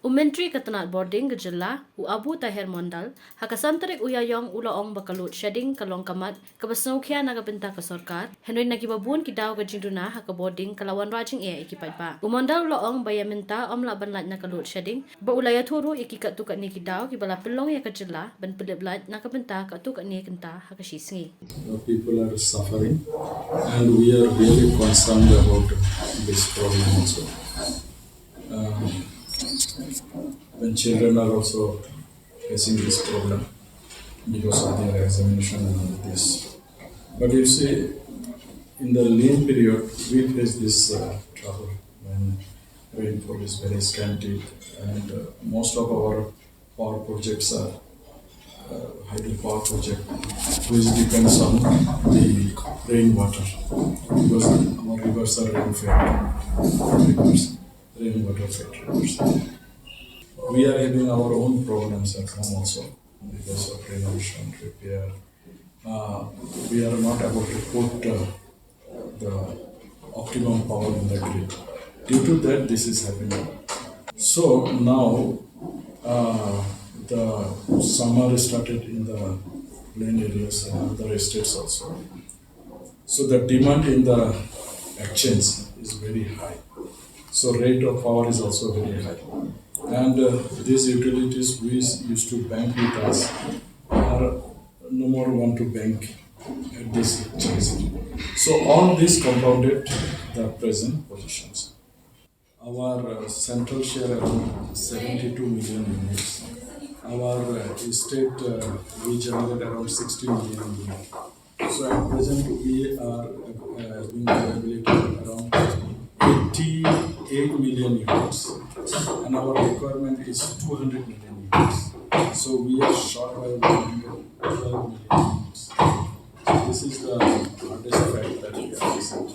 Umentri katanat boarding gejala u Abu Taher Mondal hakasantarik uyayong ulaong bakalut shedding kalong kamat kabasnaukia nagabenta ka sorkar henry nakibabun kidaw gajinduna haka boarding kalawan rajing ikipat pa. Umondal ulaong bayaminta omla banlat nakalut shedding ba ulaya turu ikikat tukat ni kidaw kibala pelong ya kejala ban peliblat nakabenta ka tukat ni kenta hakashisngi. People are suffering and we are really concerned about this problem also. When children are also facing this problem because of their examination and all this. But you see, in the lean period, we face this trouble when rainfall is very scanty and most of our power projects are hydropower project which depends on the rainwater because our rivers are rainwater fed rivers. We are having our own problems at home also because of renovation, repair. We are not able to put the optimum power in the grid. Due to that, this is happening. So now the summer started in the plain areas and other estates also. So the demand in the exchange is very high. So rate of power is also very high. And these utilities we used to bank with us are no more want to bank at this exchange. So all this compounded the present positions. Our central share around 72 million units. Our estate we generate around 60 million units. So at present we are having availability around 88 million units, and our requirement is 200 million units. So we are short by 112 million units. So this is the hardest fact that we are facing.